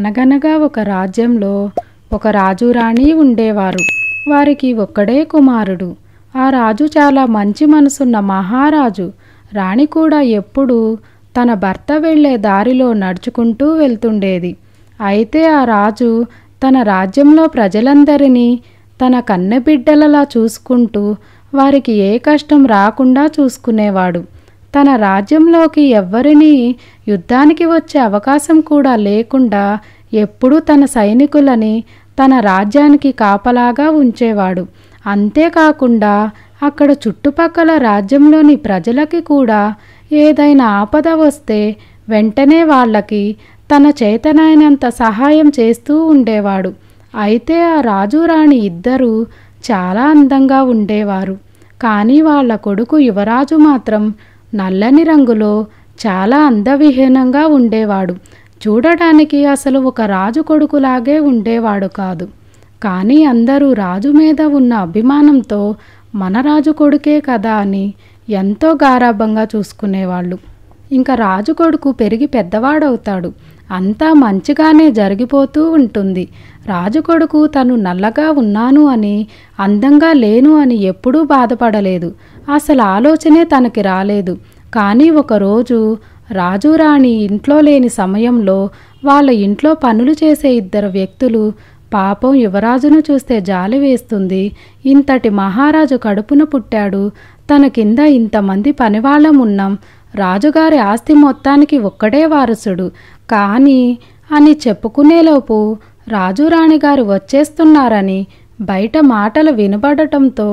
అనగనగా ఒక రాజ్యంలో ఒక రాజు రాణి ఉండేవారు. వారికి ఒక్కడే కుమారుడు. ఆ రాజు చాలా మంచి మనసున్న మహారాజు. రాణి కూడా ఎప్పుడూ తన భర్త వెళ్ళే దారిలో నడుచుకుంటూ వెళ్తుండేది. అయితే ఆ రాజు తన రాజ్యంలో ప్రజలందరినీ తన కన్నెబిడ్డలలా చూసుకుంటూ వారికి ఏ కష్టం రాకుండా చూసుకునేవాడు. తన రాజ్యంలోకి ఎవ్వరినీ యుద్ధానికి వచ్చే అవకాశం కూడా లేకుండా ఎప్పుడూ తన సైనికులని తన రాజ్యానికి కాపలాగా ఉంచేవాడు. అంతేకాకుండా అక్కడ చుట్టుపక్కల రాజ్యంలోని ప్రజలకి కూడా ఏదైనా ఆపద వస్తే వెంటనే వాళ్ళకి తన చేతనైనంత సహాయం చేస్తూ ఉండేవాడు. అయితే ఆ రాజు రాణి ఇద్దరూ చాలా అందంగా ఉండేవారు. కానీ వాళ్ళ కొడుకు యువరాజు మాత్రం నల్లని రంగులో చాలా అందవిహీనంగా ఉండేవాడు. చూడడానికి అసలు ఒక రాజు కొడుకులాగే ఉండేవాడు కాదు. కానీ అందరూ రాజు మీద ఉన్న అభిమానంతో మన రాజు కొడుకే కదా అని ఎంతో గారాబంగా చూసుకునేవాళ్ళు. ఇంకా రాజు కొడుకు పెరిగి పెద్దవాడవుతాడు. అంతా మంచిగానే జరిగిపోతూ ఉంటుంది. రాజు కొడుకు తను నల్లగా ఉన్నాను అని, అందంగా లేను అని ఎప్పుడూ బాధపడలేదు. అసలు ఆలోచనే తనకి రాలేదు. కానీ ఒకరోజు రాజు రాణి ఇంట్లో లేని సమయంలో వాళ్ళ ఇంట్లో పనులు చేసే ఇద్దరు వ్యక్తులు పాపం యువరాజును చూస్తే జాలి వేస్తుంది. ఇంతటి మహారాజు కడుపున పుట్టాడు, తన కింద ఇంతమంది పనివాళ్ళం ఉన్నాం, రాజుగారి ఆస్తి మొత్తానికి ఒక్కడే వారసుడు కానీ అని చెప్పుకునేలోపు రాజు రాణిగారు వచ్చేస్తున్నారని బయట మాటలు వినబడటంతో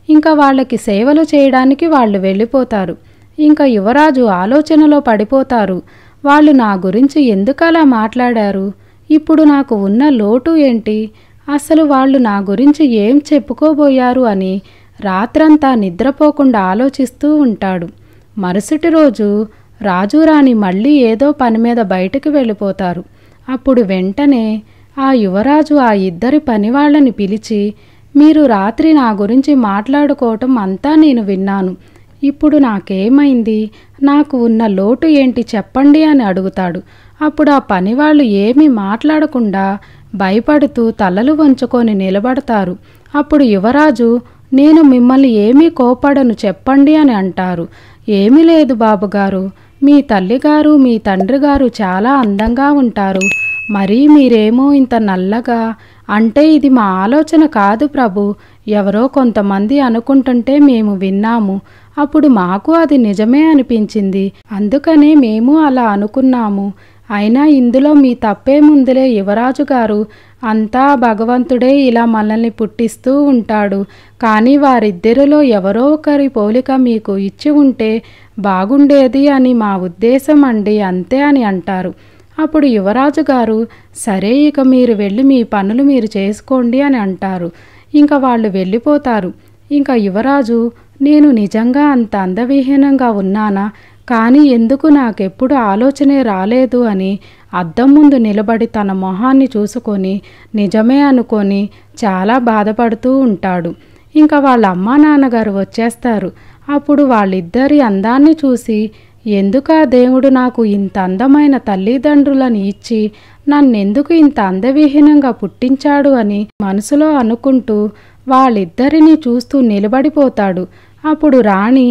ఇంకా వాళ్ళకి సేవలు చేయడానికి వాళ్ళు వెళ్ళిపోతారు. ఇంకా యువరాజు ఆలోచనలో పడిపోతారు. వాళ్ళు నా గురించి ఎందుకలా మాట్లాడారు? ఇప్పుడు నాకు ఉన్న లోటు ఏంటి? అసలు వాళ్ళు నా గురించి ఏం చెప్పుకోబోయారు అని రాత్రంతా నిద్రపోకుండా ఆలోచిస్తూ ఉంటాడు. మరుసటి రోజు రాజు రాణి మళ్ళీ ఏదో పని మీద బయటకు వెళ్ళిపోతారు. అప్పుడు వెంటనే ఆ యువరాజు ఆ ఇద్దరి పనివాళ్ళని పిలిచి, మీరు రాత్రి నా గురించి మాట్లాడుకోవటం అంతా నేను విన్నాను. ఇప్పుడు నాకేమైంది? నాకు ఉన్న లోటు ఏంటి చెప్పండి అని అడుగుతాడు. అప్పుడు ఆ పనివాళ్ళు ఏమీ మాట్లాడకుండా భయపడుతూ తలలు వంచుకొని నిలబడతారు. అప్పుడు యువరాజు, నేను మిమ్మల్ని ఏమీ కోపడను చెప్పండి అని అంటారు. ఏమీ లేదు బాబుగారు, మీ తల్లిగారు మీ తండ్రిగారు చాలా అందంగా ఉంటారు, మరీ మీరేమో ఇంత నల్లగా. అంటే ఇది మా ఆలోచన కాదు ప్రభు, ఎవరో కొంతమంది అనుకుంటుంటే మేము విన్నాము. అప్పుడు మాకు అది నిజమే అనిపించింది, అందుకనే మేము అలా అనుకున్నాము. అయినా ఇందులో మీ తప్పేముందులే యువరాజు గారు, అంతా భగవంతుడే ఇలా మనల్ని పుట్టిస్తూ ఉంటాడు. కానీ వారిద్దరిలో ఎవరో ఒకరి పోలిక మీకు ఇచ్చి ఉంటే బాగుండేది అని మా ఉద్దేశం అండి, అంతే అని అంటారు. అప్పుడు యువరాజు గారు, సరే ఇక మీరు వెళ్ళి మీ పనులు మీరు చేసుకోండి అని అంటారు. ఇంకా వాళ్ళు వెళ్ళిపోతారు. ఇంకా యువరాజు, నేను నిజంగా అంత అందవిహీనంగా ఉన్నానా? కానీ ఎందుకు నాకెప్పుడు ఆలోచనే రాలేదు అని అద్దం ముందు నిలబడి తన మొహాన్ని చూసుకొని నిజమే అనుకొని చాలా బాధపడుతూ ఉంటాడు. ఇంకా వాళ్ళ అమ్మా నాన్నగారు వచ్చేస్తారు. అప్పుడు వాళ్ళిద్దరి అందాన్ని చూసి, ఎందుకా దేవుడు నాకు ఇంత అందమైన తల్లిదండ్రులను ఇచ్చి నన్నెందుకు ఇంత అందవిహీనంగా పుట్టించాడు అని మనసులో అనుకుంటూ వాళ్ళిద్దరినీ చూస్తూ నిలబడిపోతాడు. అప్పుడు రాణి,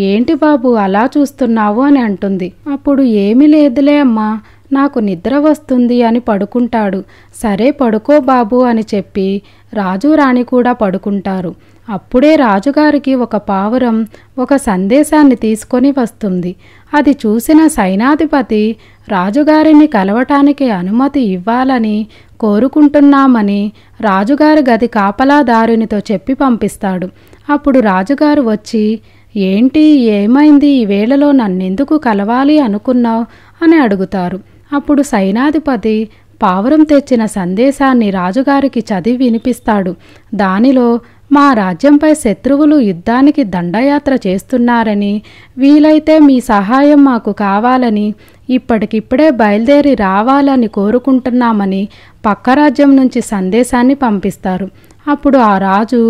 ఏంటి బాబు అలా చూస్తున్నావు అని అంటుంది. అప్పుడు ఏమీ లేదులే అమ్మా, నాకు నిద్ర వస్తుంది అని పడుకుంటాడు. సరే పడుకో బాబు అని చెప్పి రాజు రాణి కూడా పడుకుంటారు. అప్పుడే రాజుగారికి ఒక పావురం ఒక సందేశాన్ని తీసుకొని వస్తుంది. అది చూసిన సైనాధిపతి రాజుగారిని కలవటానికి అనుమతి ఇవ్వాలని కోరుకుంటున్నామని రాజుగారి గది కాపలాదారునితో చెప్పి పంపిస్తాడు. అప్పుడు రాజుగారు వచ్చి, ఏంటి ఏమైంది, ఈ వేళలో నన్నెందుకు కలవాలి అనుకున్నావు అని అడుగుతారు. అప్పుడు సైనాధిపతి పావురం తెచ్చిన సందేశాన్ని రాజుగారికి చదివి వినిపిస్తాడు. దానిలో మా రాజ్యంపై శత్రువులు యుద్ధానికి దండయాత్ర చేస్తున్నారని, వీలైతే మీ సహాయం మాకు కావాలని, ఇప్పటికిప్పుడే బయలుదేరి రావాలని కోరుకుంటున్నామని పక్క రాజ్యం నుంచి సందేశాన్ని పంపిస్తారు. అప్పుడు ఆ రాజు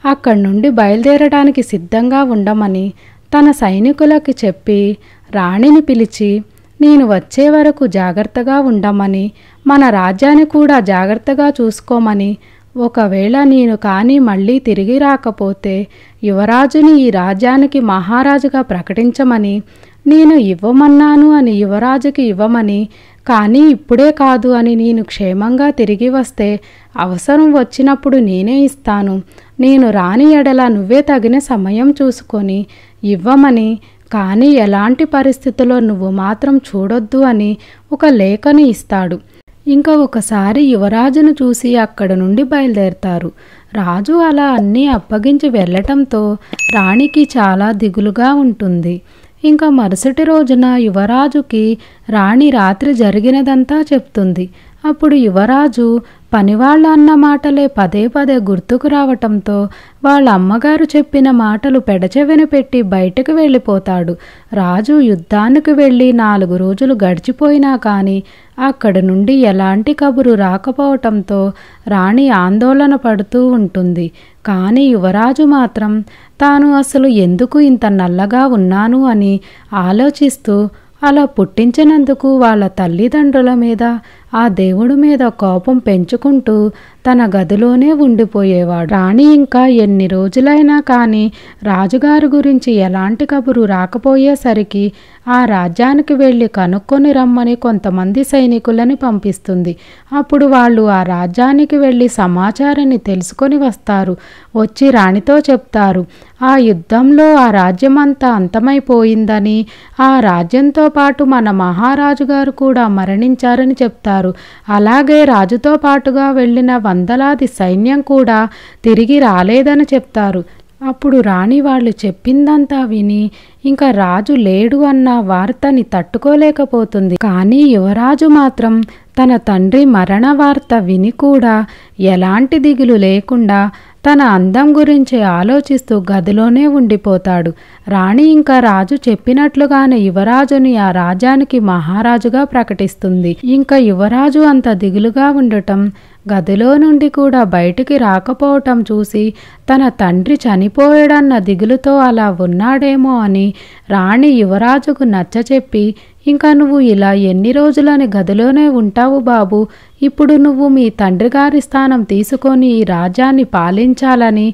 అక్కడి నుండి బయలుదేరడానికి సిద్ధంగా ఉండమని తన సైనికులకి చెప్పి రాణిని పిలిచి, నేను వచ్చే వరకు జాగ్రత్తగా ఉండమని, మన రాజ్యాన్ని కూడా జాగ్రత్తగా చూసుకోమని, ఒకవేళ నేను కానీ మళ్ళీ తిరిగి రాకపోతే యువరాజుని ఈ రాజ్యానికి మహారాజుగా ప్రకటించమని, నేను ఇవ్వమన్నాను అని యువరాజుకి ఇవ్వమని, కానీ ఇప్పుడే కాదు అని నేను క్షేమంగా తిరిగి వస్తే అవసరం వచ్చినప్పుడు నేనే ఇస్తాను, నేను రాని ఎడల నువ్వే తగిన సమయం చూసుకొని ఇవ్వమని, కానీ ఎలాంటి పరిస్థితుల్లో నువ్వు మాత్రం చూడొద్దు అని ఒక లేఖని ఇస్తాడు. ఇంకా ఒకసారి యువరాజును చూసి అక్కడ నుండి బయలుదేరతారు. రాజు అలా అన్నీ అప్పగించి వెళ్ళటంతో రాణికి చాలా దిగులుగా ఉంటుంది. ఇంకా మరుసటి రోజున యువరాజుకి రాణి రాత్రి జరిగినదంతా చెప్తుంది. అప్పుడు యువరాజు పనివాళ్ళ అన్న మాటలే పదే పదే గుర్తుకు రావటంతో వాళ్ళ అమ్మగారు చెప్పిన మాటలు పెడచెవిన పెట్టి బయటకు వెళ్ళిపోతాడు. రాజు యుద్ధానికి వెళ్ళి 4 రోజులు గడిచిపోయినా కానీ అక్కడి నుండి ఎలాంటి కబురు రాకపోవటంతో రాణి ఆందోళన పడుతూ ఉంటుంది. కానీ యువరాజు మాత్రం తాను అసలు ఎందుకు ఇంత నల్లగా ఉన్నాను అని ఆలోచిస్తూ అలా పుట్టించినందుకు వాళ్ళ తల్లిదండ్రుల మీద, ఆ దేవుడి మీద కోపం పెంచుకుంటూ తన గదిలోనే ఉండిపోయేవాడు. రాణి ఇంకా ఎన్ని రోజులైనా కానీ రాజుగారి గురించి ఎలాంటి కబురు రాకపోయేసరికి ఆ రాజ్యానికి వెళ్ళి కనుక్కొని రమ్మని కొంతమంది సైనికులని పంపిస్తుంది. అప్పుడు వాళ్ళు ఆ రాజ్యానికి వెళ్ళి సమాచారాన్ని తెలుసుకొని వస్తారు. వచ్చి రాణితో చెప్తారు, ఆ యుద్ధంలో ఆ రాజ్యమంతా అంతమైపోయిందని, ఆ రాజ్యంతో పాటు మన మహారాజు గారు కూడా మరణించారని చెప్తారు. అలాగే రాజుతో పాటుగా వెళ్ళిన వందలాది సైన్యం కూడా తిరిగి రాలేదని చెప్తారు. అప్పుడు రాణి వాళ్ళు చెప్పిందంతా విని ఇంకా రాజు లేడు అన్న వార్తని తట్టుకోలేకపోతుంది. కానీ యువరాజు మాత్రం తన తండ్రి మరణ వార్త విని కూడా ఎలాంటి దిగులు లేకుండా తన అందం గురించి ఆలోచిస్తూ గదిలోనే ఉండిపోతాడు. రాణి ఇంకా రాజు చెప్పినట్లుగానే యువరాజుని ఆ రాజ్యానికి మహారాజుగా ప్రకటిస్తుంది. ఇంకా యువరాజు అంత దిగులుగా ఉండటం, గదిలో నుండి కూడా బయటికి రాకపోవటం చూసి తన తండ్రి చనిపోయాడన్న దిగులుతో అలా ఉన్నాడేమో అని రాణి యువరాజుకు నచ్చచెప్పి, ఇంకా నువ్వు ఇలా ఎన్ని రోజులని గదిలోనే ఉంటావు బాబు, ఇప్పుడు నువ్వు మీ తండ్రి గారి స్థానం తీసుకొని ఈ రాజ్యాన్ని పాలించాలని,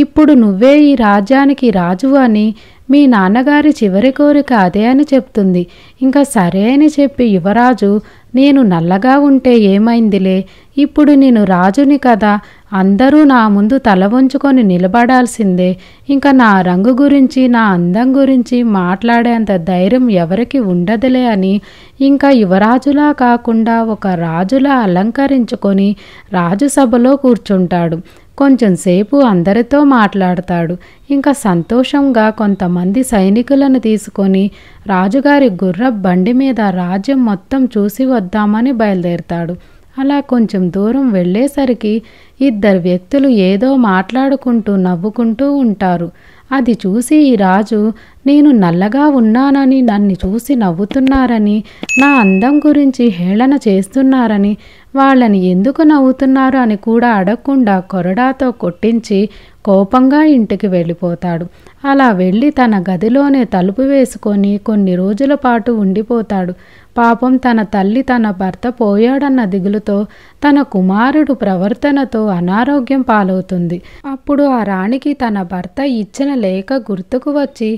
ఇప్పుడు నువ్వే ఈ రాజ్యానికి రాజు అని మీ నాన్నగారి చివరి కోరిక అదే అని చెప్తుంది. ఇంకా సరే అని చెప్పి యువరాజు, నేను నల్లగా ఉంటే ఏమైందిలే, ఇప్పుడు నేను రాజుని కదా, అందరూ నా ముందు తల వంచుకొని నిలబడాల్సిందే, ఇంకా నా రంగు గురించి నా అందం గురించి మాట్లాడేంత ధైర్యం ఎవరికి ఉండదులే అని ఇంకా యువరాజులా కాకుండా ఒక రాజులా అలంకరించుకొని రాజుసభలో కూర్చుంటాడు. కొంచెం సేపు అందరితో మాట్లాడతాడు. ఇంకా సంతోషంగా కొంతమంది సైనికులను తీసుకొని రాజుగారి గుర్రపు బండి మీద రాజ్యం మొత్తం చూసి వద్దామని బయలుదేరతాడు. అలా కొంచెం దూరం వెళ్ళేసరికి 2 వ్యక్తులు ఏదో మాట్లాడుకుంటూ నవ్వుకుంటూ ఉంటారు. అది చూసి ఈ రాజు, నేను నల్లగా ఉన్నానని నన్ను చూసి నవ్వుతున్నారని, నా అందం గురించి హేళన చేస్తున్నారని, వాళ్ళని ఎందుకు నవ్వుతున్నారు అని కూడా అడగకుండా కొరడాతో కొట్టించి కోపంగా ఇంటికి వెళ్ళిపోతాడు. అలా వెళ్ళి తన గదిలోనే తలుపు వేసుకొని కొన్ని రోజుల పాటు ఉండిపోతాడు. పాపం తన తల్లి తన భర్త పోయాడన్న దిగులుతో తన కుమారుడు ప్రవర్తనతో అనారోగ్యం పాలవుతుంది. అప్పుడు ఆ రాణికి తన భర్త ఇచ్చిన లేఖ గుర్తుకు వచ్చి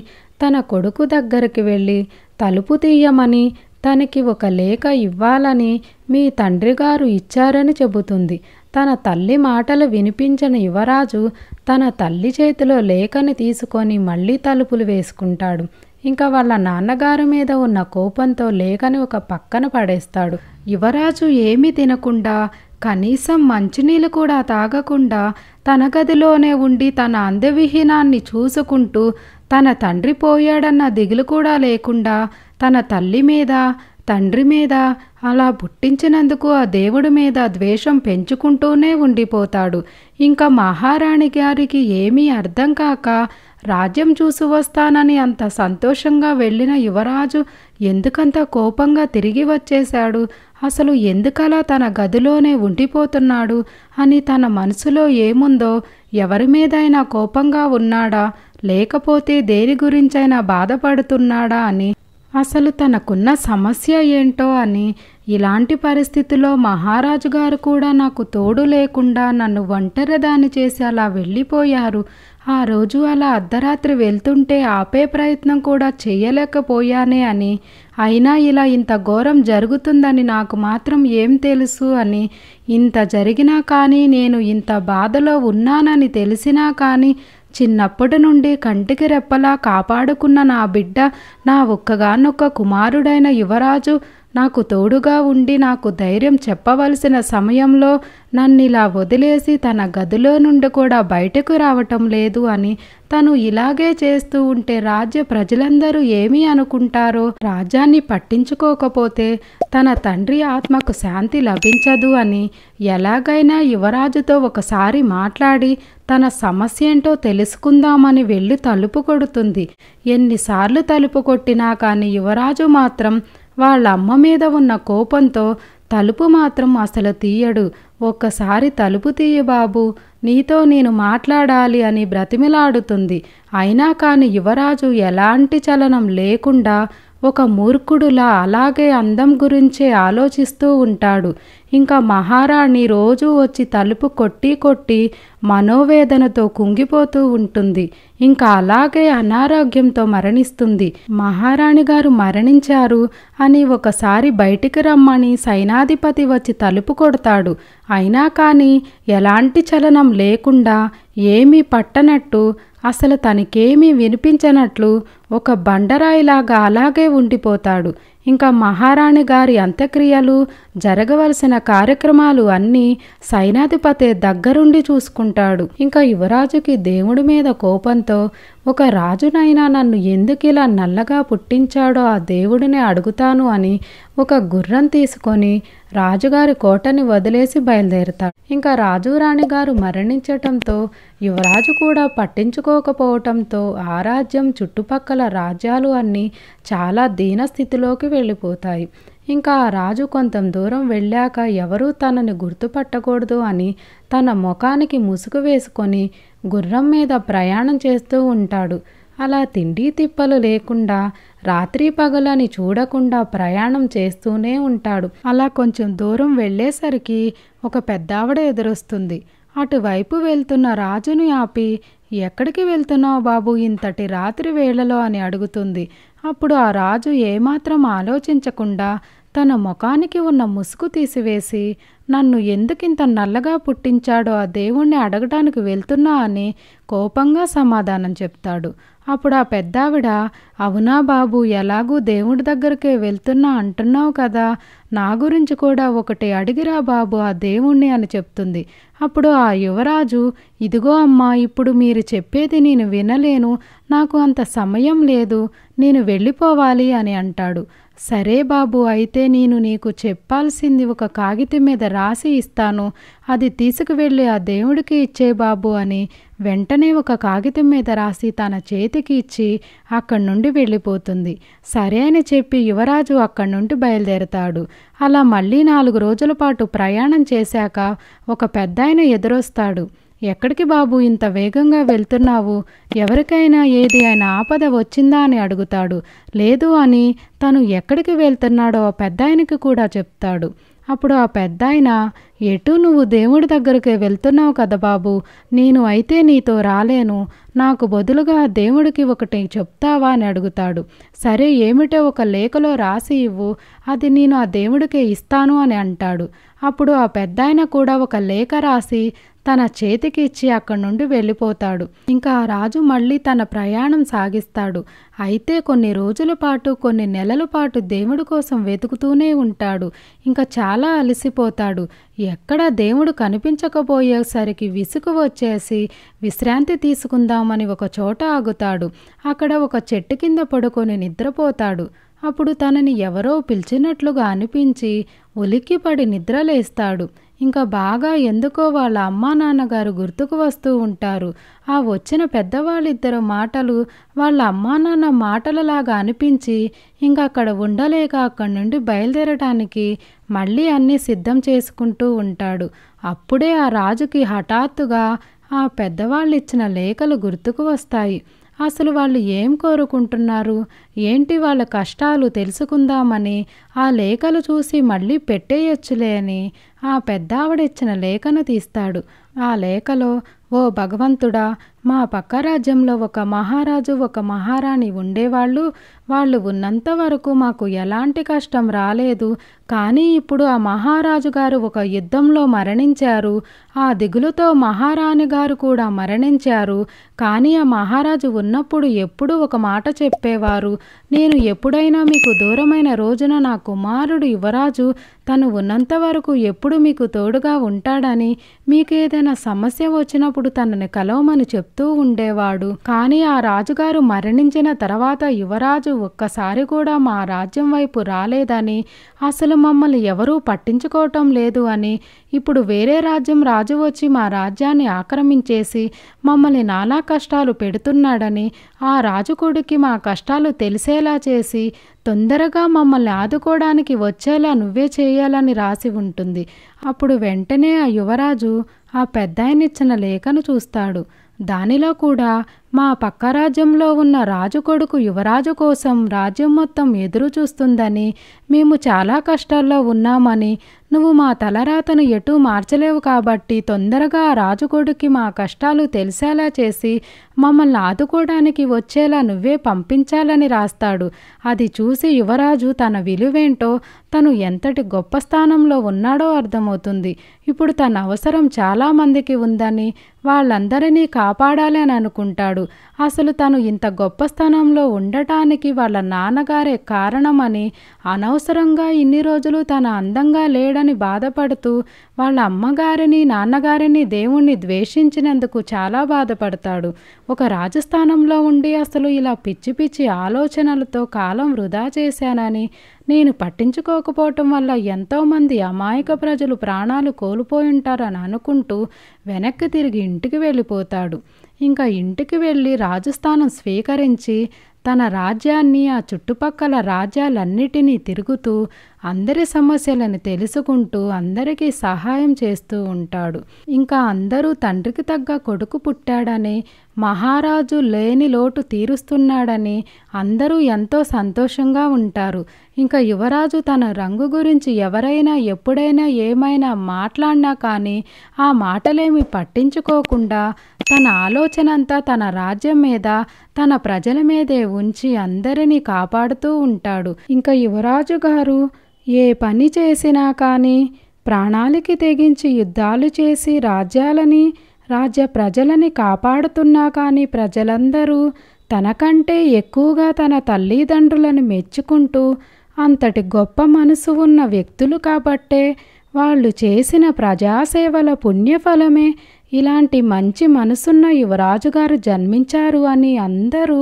తన కొడుకు దగ్గరికి వెళ్ళి తలుపు తీయమని, తనకి ఒక లేఖ ఇవ్వాలని మీ తండ్రి గారు ఇచ్చారని చెబుతుంది. తన తల్లి మాటలు వినిపించిన యువరాజు తన తల్లి చేతిలో లేఖని తీసుకొని మళ్ళీ తలుపులు వేసుకుంటాడు. ఇంకా వాళ్ళ నాన్నగారి మీద ఉన్న కోపంతో లేఖని ఒక పక్కన పడేస్తాడు. యువరాజు ఏమీ తినకుండా, కనీసం మంచినీళ్ళు కూడా తాగకుండా తన గదిలోనే ఉండి తన అందవిహీనాన్ని చూసుకుంటూ, తన తండ్రి పోయాడన్న దిగులు కూడా లేకుండా తన తల్లి మీద, తండ్రి మీద, అలా పుట్టించినందుకు ఆ దేవుడి మీద ద్వేషం పెంచుకుంటూనే ఉండిపోతాడు. ఇంకా మహారాణి గారికి ఏమీ అర్థం కాక రాజ్యం చూసి వస్తానని అంత సంతోషంగా వెళ్ళిన యువరాజు ఎందుకంత కోపంగా తిరిగి వచ్చేశాడు, అసలు ఎందుకలా తన గదిలోనే ఉండిపోతున్నాడు అని తన మనసులో ఏముందో, ఎవరి మీదైనా కోపంగా ఉన్నాడా లేకపోతే దేని గురించైనా బాధపడుతున్నాడా అని అసలు తనకున్న సమస్య ఏంటో అని. ఇలాంటి పరిస్థితిలో మహారాజు గారు కూడా నాకు తోడు లేకుండా నన్ను ఒంటరిదాన్ని చేసి అలా వెళ్ళిపోయారు. ఆ రోజు అలా అర్ధరాత్రి వెళ్తుంటే ఆపే ప్రయత్నం కూడా చేయలేకపోయానే అని. అయినా ఇలా ఇంత ఘోరం జరుగుతుందని నాకు మాత్రం ఏం తెలుసు అని. ఇంత జరిగినా కానీ నేను ఇంత బాధలో ఉన్నానని తెలిసినా కానీ చిన్నప్పటి నుండి కంటికి రెప్పలా కాపాడుకున్న నా బిడ్డ, నా ఒక్కగానొక్క కుమారుడైన యువరాజు నాకు తోడుగా ఉండి నాకు ధైర్యం చెప్పవలసిన సమయంలో నన్నిలా వదిలేసి తన గదిలో నుండి కూడా బయటకు రావటం లేదు అని. తను ఇలాగే చేస్తూ ఉంటే రాజ్య ప్రజలందరూ ఏమి అనుకుంటారో, రాజ్యాన్ని పట్టించుకోకపోతే తన తండ్రి ఆత్మకు శాంతి లభించదు అని ఎలాగైనా యువరాజుతో ఒకసారి మాట్లాడి తన సమస్య ఏంటో తెలుసుకుందామని వెళ్ళి తలుపు కొడుతుంది. ఎన్నిసార్లు తలుపు కొట్టినా కానీ యువరాజు మాత్రం వాళ్ళ అమ్మ మీద ఉన్న కోపంతో తలుపు మాత్రం అసలు తీయడు. ఒక్కసారి తలుపు తీయ బాబు, నీతో నేను మాట్లాడాలి అని బ్రతిమిలాడుతుంది. అయినా కానీ యువరాజు ఎలాంటి చలనం లేకుండా ఒక మూర్ఖుడులా అలాగే అందం గురించే ఆలోచిస్తూ ఉంటాడు. ఇంకా మహారాణి రోజూ వచ్చి తలుపు కొట్టి కొట్టి మనోవేదనతో కుంగిపోతూ ఉంటుంది. ఇంకా అలాగే అనారోగ్యంతో మరణిస్తుంది. మహారాణి గారు మరణించారు అని ఒకసారి బయటికి రమ్మని సైనాధిపతి వచ్చి తలుపు కొడతాడు. అయినా కానీ ఎలాంటి చలనం లేకుండా ఏమీ పట్టనట్టు, అసలు తనకేమీ వినిపించనట్లు ఒక బండరాయిలాగా అలాగే ఉండిపోతాడు. ఇంకా మహారాణి గారి అంత్యక్రియలు, జరగవలసిన కార్యక్రమాలు అన్నీ సైనాధిపతి దగ్గరుండి చూసుకుంటాడు. ఇంకా యువరాజుకి దేవుడి మీద కోపంతో, ఒక రాజునైనా నన్ను ఎందుకు ఇలా నల్లగా పుట్టించాడో ఆ దేవుడిని అడుగుతాను అని ఒక గుర్రం తీసుకొని రాజుగారి కోటని వదిలేసి బయలుదేరుతాడు. ఇంకా రాజు రాణి గారు మరణించటంతో యువరాజు కూడా పట్టించుకోకపోవటంతో ఆ రాజ్యం, చుట్టుపక్కల రాజ్యాలు అన్నీ చాలా దీనస్థితిలోకి వెళ్ళిపోతాయి. ఇంకా ఆ రాజు కొంత దూరం వెళ్ళాక ఎవరూ తనని గుర్తుపట్టకూడదు అని తన ముఖానికి ముసుగు వేసుకొని గుర్రం మీద ప్రయాణం చేస్తూ ఉంటాడు. అలా తిండి తిప్పలు లేకుండా రాత్రి పగలని చూడకుండా ప్రయాణం చేస్తూనే ఉంటాడు. అలా కొంచెం దూరం వెళ్ళేసరికి ఒక పెద్దావిడ ఎదురొస్తుంది. అటువైపు వెళ్తున్న రాజుని ఆపి, ఎక్కడికి వెళ్తున్నావు బాబు ఇంతటి రాత్రి వేళలో అని అడుగుతుంది. అప్పుడు ఆ రాజు ఏమాత్రం ఆలోచించకుండా తన ముఖానికి ఉన్న ముసుగు తీసివేసి, నన్ను ఎందుకింత నల్లగా పుట్టించాడో ఆ దేవుణ్ణి అడగడానికి వెళ్తున్నా అని కోపంగా సమాధానం చెప్తాడు. అప్పుడు ఆ పెద్దావిడ, అవునా బాబు, ఎలాగూ దేవుడి దగ్గరికే వెళ్తున్నా అంటున్నావు కదా, నా గురించి కూడా ఒకటి అడిగిరా బాబు ఆ దేవుణ్ణి అని చెప్తుంది. అప్పుడు ఆ యువరాజు, ఇదిగో అమ్మా, ఇప్పుడు మీరు చెప్పేది నేను వినలేను, నాకు అంత సమయం లేదు, నేను వెళ్ళిపోవాలి అని అంటాడు. సరే బాబు, అయితే నేను నీకు చెప్పాల్సింది ఒక కాగితం మీద రాసి ఇస్తాను, అది తీసుకువెళ్ళి ఆ దేవుడికి ఇచ్చే బాబు అని వెంటనే ఒక కాగితం మీద రాసి తన చేతికి ఇచ్చి అక్కడి నుండి వెళ్ళిపోతుంది. సరే అని చెప్పి యువరాజు అక్కడి నుండి బయలుదేరతాడు. అలా మళ్ళీ 4 రోజుల పాటు ప్రయాణం చేశాక ఒక పెద్దాయన ఎదురొస్తాడు. ఎక్కడికి బాబు ఇంత వేగంగా వెళ్తున్నావు, ఎవరికైనా ఏది అయినా ఆపద వచ్చిందా అని అడుగుతాడు. లేదు అని తను ఎక్కడికి వెళ్తున్నాడో ఆ పెద్దాయనకి కూడా చెప్తాడు. అప్పుడు ఆ పెద్దాయన, ఎటు నువ్వు దేవుడి దగ్గరికి వెళ్తున్నావు కదా బాబు, నేను అయితే నీతో రాలేను, నాకు బదులుగా దేవుడికి ఒకటి చెప్తావా అని అడుగుతాడు. సరే, ఏమిటో ఒక లేఖలో రాసి ఇవ్వు, అది నేను ఆ దేవుడికే ఇస్తాను అని అంటాడు. అప్పుడు ఆ పెద్దాయన కూడా ఒక లేఖ రాసి తన చేతికి ఇచ్చి అక్కడి నుండి వెళ్ళిపోతాడు. ఇంకా ఆ రాజు మళ్ళీ తన ప్రయాణం సాగిస్తాడు. అయితే కొన్ని రోజుల పాటు, కొన్ని నెలల పాటు దేవుడి కోసం వెతుకుతూనే ఉంటాడు. ఇంకా చాలా అలసిపోతాడు. ఎక్కడ దేవుడు కనిపించకపోయేసరికి విసుగు వచ్చేసి విశ్రాంతి తీసుకుందామని ఒక చోట ఆగుతాడు. అక్కడ ఒక చెట్టు కింద పడుకొని నిద్రపోతాడు. అప్పుడు తనని ఎవరో పిలిచినట్లుగా అనిపించి ఉలిక్కిపడి నిద్రలేస్తాడు. ఇంకా బాగా ఎందుకో వాళ్ళ అమ్మా నాన్నగారు గుర్తుకు వస్తూ ఉంటారు. ఆ వచ్చిన పెద్దవాళ్ళిద్దరు మాటలు వాళ్ళ అమ్మా నాన్న మాటలలాగా అనిపించి ఇంకా అక్కడ ఉండలేక అక్కడి నుండి బయలుదేరటానికి మళ్ళీ అన్నీ సిద్ధం చేసుకుంటూ ఉంటాడు. అప్పుడే ఆ రాజుకి హఠాత్తుగా ఆ పెద్దవాళ్ళు ఇచ్చిన లేఖలు గుర్తుకు వస్తాయి. అసలు వాళ్ళు ఏం కోరుకుంటున్నారు, ఏంటి వాళ్ళ కష్టాలు తెలుసుకుందామని ఆ లేఖలు చూసి మళ్ళీ పెట్టేయొచ్చులే అని ఆ పెద్దావిడిచ్చిన లేఖను తీస్తాడు. ఆ లేఖలో, ఓ భగవంతుడా, మా పక్క రాజ్యంలో ఒక మహారాజు ఒక మహారాణి ఉండేవాళ్ళు. వాళ్ళు ఉన్నంత వరకు మాకు ఎలాంటి కష్టం రాలేదు. కానీ ఇప్పుడు ఆ మహారాజు గారు ఒక యుద్ధంలో మరణించారు. ఆ దిగులుతో మహారాణి గారు కూడా మరణించారు. కానీ ఆ మహారాజు ఉన్నప్పుడు ఎప్పుడూ ఒక మాట చెప్పేవారు, నేను ఎప్పుడైనా మీకు దూరమైన రోజున నా కుమారుడు యువరాజు తను ఉన్నంత వరకు ఎప్పుడు మీకు తోడుగా ఉంటాడని, మీకేదైనా సమస్య వచ్చినప్పుడు తనని కలవమని చెప్తూ ఉండేవాడు. కానీ ఆ రాజుగారు మరణించిన తర్వాత యువరాజు ఒక్కసారి కూడా మా రాజ్యం వైపు రాలేదని, అసలు మమ్మల్ని ఎవరూ పట్టించుకోవటం లేదు అని, ఇప్పుడు వేరే రాజ్యం రాజు వచ్చి మా రాజ్యాన్ని ఆక్రమించేసి మమ్మల్ని నానా కష్టాలు పెడుతున్నాడని, ఆ రాజు కొడుక్కి మా కష్టాలు తెలిసేలా చేసి తొందరగా మమ్మల్ని ఆదుకోవడానికి వచ్చేలా నువ్వే చేయాలని రాసి ఉంటుంది. అప్పుడు వెంటనే ఆ యువరాజు ఆ పెద్దాయనిచ్చిన లేఖను చూస్తాడు. దానిలో కూడా మా పక్క రాజ్యంలో ఉన్న రాజు కొడుకు యువరాజు కోసం రాజ్యం మొత్తం ఎదురు చూస్తుందని, మేము చాలా కష్టాల్లో ఉన్నామని, నువ్వు మా తలరాతను ఎటూ మార్చలేవు కాబట్టి తొందరగా ఆ రాజు కొడుక్కి మా కష్టాలు తెలిసేలా చేసి మమ్మల్ని ఆదుకోవడానికి వచ్చేలా నువ్వే పంపించాలని రాస్తాడు. అది చూసి యువరాజు తన విలువేంటో, తను ఎంతటి గొప్ప స్థానంలో ఉన్నాడో అర్థమవుతుంది. ఇప్పుడు తన అవసరం చాలామందికి ఉందని, వాళ్ళందరినీ కాపాడాలి అని అనుకుంటాడు. అసలు తను ఇంత గొప్ప స్థానంలో ఉండటానికి వాళ్ళ నాన్నగారే కారణమని, అనవసరంగా ఇన్ని రోజులు తన అందంగా లేడని బాధపడుతూ వాళ్ళ అమ్మగారిని నాన్నగారిని దేవుణ్ణి ద్వేషించినందుకు చాలా బాధపడతాడు. ఒక రాజస్థానంలో ఉండి అసలు ఇలా పిచ్చి పిచ్చి ఆలోచనలతో కాలం వృధా చేశానని, నేను పట్టించుకోకపోవటం వల్ల ఎంతోమంది అమాయక ప్రజలు ప్రాణాలు కోల్పోయింటారని అనుకుంటూ వెనక్కి తిరిగి ఇంటికి వెళ్ళిపోతాడు. ఇంకా ఇంటికి వెళ్ళి రాజస్థానం స్వీకరించి తన రాజ్యాన్ని ఆ చుట్టుపక్కల రాజ్యాలన్నిటినీ తిరుగుతూ అందరి సమస్యలను తెలుసుకుంటూ అందరికీ సహాయం చేస్తూ ఉంటాడు. ఇంకా అందరూ తండ్రికి తగ్గ కొడుకు పుట్టాడని, మహారాజు లేని లోటు తీరుస్తున్నాడని అందరూ ఎంతో సంతోషంగా ఉంటారు. ఇంకా యువరాజు తన రంగు గురించి ఎవరైనా ఎప్పుడైనా ఏమైనా మాట్లాడినా కానీ ఆ మాటలేమి పట్టించుకోకుండా తన ఆలోచన అంతా తన రాజ్యం మీద, తన ప్రజల మీదే ఉంచి అందరినీ కాపాడుతూ ఉంటాడు. ఇంకా యువరాజు గారు ఏ పని చేసినా కానీ ప్రాణాలకి తెగించి యుద్ధాలు చేసి రాజ్యాలని రాజ్య ప్రజలని కాపాడుతున్నా కానీ ప్రజలందరూ తనకంటే ఎక్కువగా తన తల్లిదండ్రులను మెచ్చుకుంటూ అంతటి గొప్ప మనసు ఉన్న వ్యక్తులు కాబట్టే వాళ్ళు చేసిన ప్రజాసేవల పుణ్యఫలమే ఇలాంటి మంచి మనసున్న యువరాజుగారు జన్మించారు అని అందరూ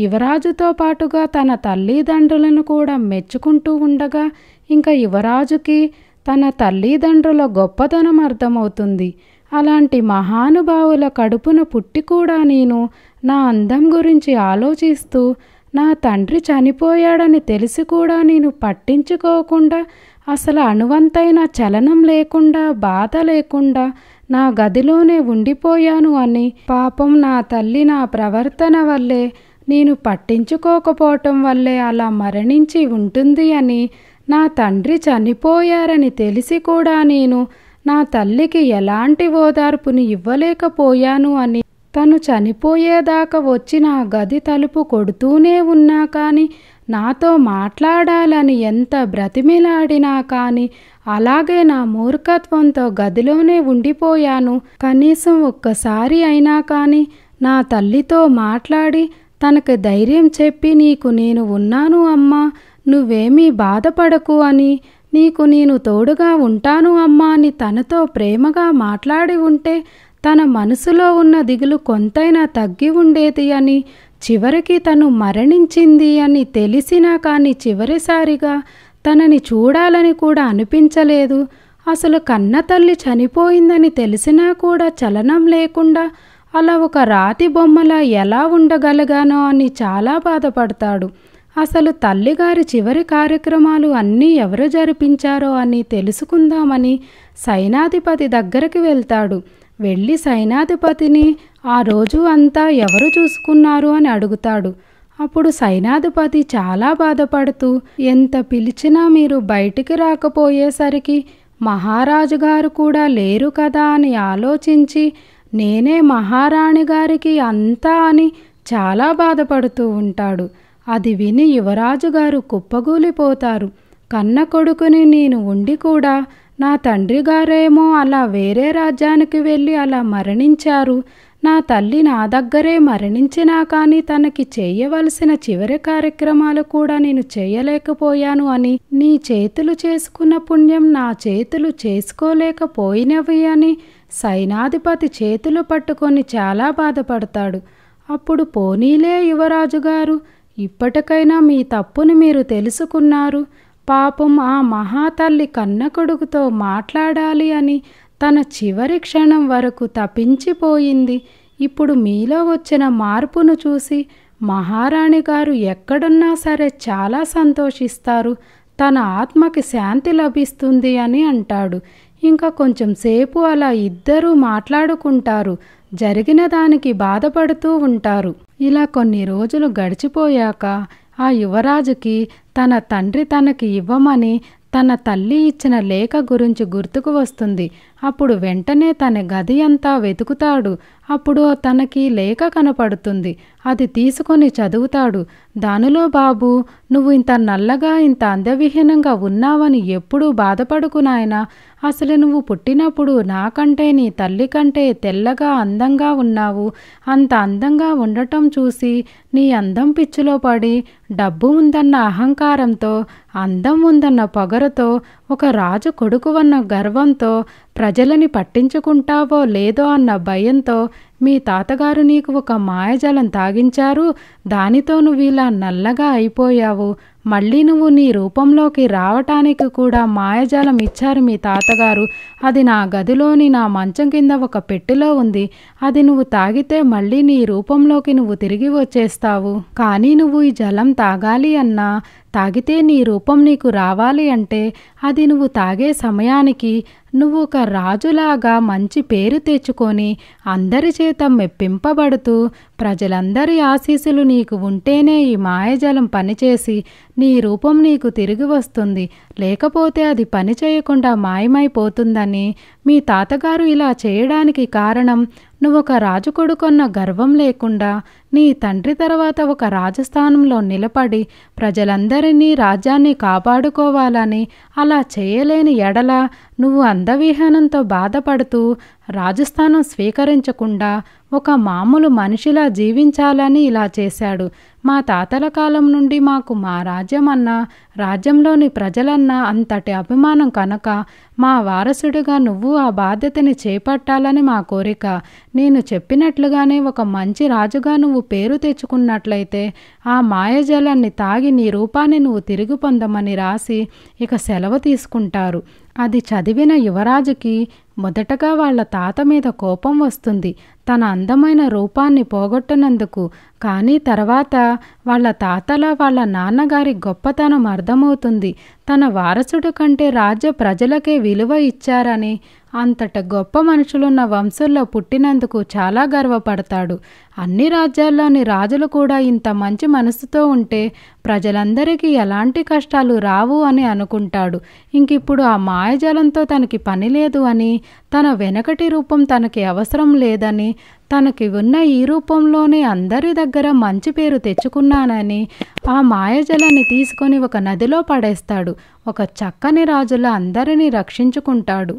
యువరాజుతో పాటుగా తన తల్లిదండ్రులను కూడా మెచ్చుకుంటూ ఉండగా ఇంకా యువరాజుకి తన తల్లిదండ్రుల గొప్పతనం అర్థమవుతుంది. అలాంటి మహానుభావుల కడుపున పుట్టి కూడా నేను నా అందం గురించి ఆలోచిస్తూ, నా తండ్రి చనిపోయాడని తెలిసి కూడా నేను పట్టించుకోకుండా, అసలు అణువంతైన చలనం లేకుండా బాధ లేకుండా నా గదిలోనే ఉండిపోయాను అని, పాపం నా తల్లి నా ప్రవర్తన వల్లే, నేను పట్టించుకోకపోవటం వల్లే అలా మరణించి ఉంటుంది అని, నా తండ్రి చనిపోయారని తెలిసి కూడా నేను నా తల్లికి ఎలాంటి ఓదార్పుని ఇవ్వలేకపోయాను అని, తను చనిపోయేదాకా వచ్చి నా గది తలుపు కొడుతూనే ఉన్నా కానీ నాతో మాట్లాడాలని ఎంత బ్రతిమిలాడినా కానీ అలాగే నా మూర్ఖత్వంతో గదిలోనే ఉండిపోయాను. కనీసం ఒక్కసారి అయినా కానీ నా తల్లితో మాట్లాడి తనకు ధైర్యం చెప్పి, నీకు నేను ఉన్నాను అమ్మా, నువ్వేమీ బాధపడకు అని, నీకు నేను తోడుగా ఉంటాను అమ్మా అని తనతో ప్రేమగా మాట్లాడి ఉంటే తన మనసులో ఉన్న దిగులు కొంతైనా తగ్గి ఉండేది అని, చివరికి తను మరణించింది అని తెలిసినా కానీ చివరిసారిగా తనని చూడాలని కూడా అనిపించలేదు. అసలు కన్న తల్లి చనిపోయిందని తెలిసినా కూడా చలనం లేకుండా అలా ఒక రాతి బొమ్మలా ఎలా ఉండగలిగానో అని చాలా బాధపడతాడు. అసలు తల్లిగారి చివరి కార్యక్రమాలు అన్నీ ఎవరు జరిపించారో అని తెలుసుకుందామని సైనాధిపతి దగ్గరికి వెళ్తాడు. వెళ్ళి సైనాధిపతిని ఆ రోజు అంతా ఎవరు చూసుకున్నారు అని అడుగుతాడు. అప్పుడు సైన్యాధిపతి చాలా బాధపడుతూ, ఎంత పిలిచినా మీరు బయటికి రాకపోయేసరికి మహారాజు గారు కూడా లేరు కదా అని ఆలోచించి, నేనే మహారాణి గారికి అంతా అని చాలా బాధపడుతూ ఉంటాడు. అది విని యువరాజు గారు కుప్పగూలిపోతారు. కన్న కొడుకుని నేను ఉండి కూడా నా తండ్రి గారేమో అలా వేరే రాజ్యానికి వెళ్ళి అలా మరణించారు. నా తల్లి నా దగ్గరే మరణించినా కానీ తనకి చేయవలసిన చివరి కార్యక్రమాలు కూడా నేను చేయలేకపోయాను అని, నీ చేతులు చేసుకున్న పుణ్యం నా చేతులు చేసుకోలేకపోయినవి అని సైనాధిపతి చేతులు పట్టుకొని చాలా బాధపడతాడు. అప్పుడు పోనీలే యువరాజు గారు, ఇప్పటికైనా మీ తప్పుని మీరు తెలుసుకున్నారు. పాపం ఆ మహాతల్లి కన్న కొడుకుతో మాట్లాడాలి అని తన చివరి క్షణం వరకు తపించిపోయింది. ఇప్పుడు మీలో వచ్చిన మార్పును చూసి మహారాణి గారు ఎక్కడున్నా సరే చాలా సంతోషిస్తారు. తన ఆత్మకి శాంతి లభిస్తుంది అని అంటాడు. ఇంకా కొంచెం సేపు అలా ఇద్దరూ మాట్లాడుకుంటారు. జరిగిన దానికి బాధపడుతూ ఉంటారు. ఇలా కొన్ని రోజులు గడిచిపోయాక ఆ యువరాజుకి తన తండ్రి తనకి ఇవ్వమని తన తల్లి ఇచ్చిన లేఖ గురించి గుర్తుకు వస్తుంది. అప్పుడు వెంటనే తన గది అంతా వెతుకుతాడు. అప్పుడు తనకి లేఖ కనపడుతుంది. అది తీసుకొని చదువుతాడు. దానిలో, బాబు, నువ్వు ఇంత నల్లగా ఇంత అందవిహీనంగా ఉన్నావని ఎప్పుడూ బాధపడుకు నాయనా. అసలు నువ్వు పుట్టినప్పుడు నాకంటే నీ తల్లి కంటే తెల్లగా అందంగా ఉన్నావు. అంత అందంగా ఉండటం చూసి నీ అందం పిచ్చిలో పడి డబ్బు ఉందన్న అహంకారంతో, అందం ఉందన్న పొగరుతో, ఒక రాజు కొడుకువన్న గర్వంతో, ప్రజలని పట్టించుకుంటావో లేదో అన్న భయంతో మీ తాతగారు నీకు ఒక మాయజలం తాగించారు. దానితో నువ్వు ఇలా నల్లగా అయిపోయావు. మళ్ళీ నువ్వు నీ రూపంలోకి రావటానికి కూడా మాయజాలం ఇచ్చారు మీ తాతగారు. అది నా గదిలోని నా మంచం కింద ఒక పెట్టెలో ఉంది. అది నువ్వు తాగితే మళ్ళీ నీ రూపంలోకి నువ్వు తిరిగి వచ్చేస్తావు. కానీ నువ్వు ఈ జలం తాగాలి అన్నా, తాగితే నీ రూపం నీకు రావాలి అంటే అది నువ్వు తాగే సమయానికి నువ్వు ఒక రాజులాగా మంచి పేరు తెచ్చుకొని అందరి చేత మెప్పింపబడుతూ ప్రజలందరి ఆశీస్సులు నీకు ఉంటేనే ఈ మాయజలం పనిచేసి నీ రూపం నీకు తిరిగి వస్తుంది. లేకపోతే అది పని చేయకుండా మాయమైపోతుందని మీ తాతగారు ఇలా చేయడానికి కారణం నువ్వు ఒక రాజు కొడుకున్న గర్వం లేకుండా నీ తండ్రి తర్వాత ఒక రాజస్థానంలో నిలబడి ప్రజలందరినీ రాజ్యాన్ని కాపాడుకోవాలని, అలా చేయలేని ఎడల నువ్వు అందవిహీనంతో బాధపడుతూ రాజస్థానం స్వీకరించకుండా ఒక మామూలు మనిషిలా జీవించాలని ఇలా చేశాడు. మా తాతల కాలం నుండి మాకు మా రాజ్యమన్నా, రాజ్యంలోని ప్రజలన్నా అంతటి అభిమానం కనుక మా వారసుడిగా నువ్వు ఆ బాధ్యతని చేపట్టాలని మా కోరిక. నేను చెప్పినట్లుగానే ఒక మంచి రాజుగా నువ్వు పేరు తెచ్చుకున్నట్లయితే ఆ మాయజలాన్ని తాగి నీ రూపాన్ని నువ్వు తిరిగి పొందమని రాసి ఇక సెలవు తీసుకుంటారు. అది చదివిన యువరాజుకి మొదటగా వాళ్ళ తాత మీద కోపం వస్తుంది, తన అందమైన రూపాన్ని పోగొట్టినందుకు. కానీ తర్వాత వాళ్ళ తాతల వాళ్ళ నాన్నగారి గొప్పతనం అర్థమవుతుంది. తన వారసుడు కంటే రాజ్య ప్రజలకే విలువ ఇచ్చారని, అంతట గొప్ప మనుషులున్న వంశంలో పుట్టినందుకు చాలా గర్వపడతాడు. అన్ని రాజ్యాల్లోని రాజులు కూడా ఇంత మంచి మనసుతో ఉంటే ప్రజలందరికీ ఎలాంటి కష్టాలు రావు అని అనుకుంటాడు. ఇంకిప్పుడు ఆ మాయజలంతో తనకి పని లేదు అని, తన వెనకటి రూపం తనకి అవసరం లేదని, తనకి ఉన్న ఈ రూపంలోనే అందరి దగ్గర మంచి పేరు తెచ్చుకున్నానని ఆ మాయజలాన్ని తీసుకొని ఒక నదిలో పడేస్తాడు. ఒక చక్కని రాజులా అందరినీ రక్షించుకుంటాడు.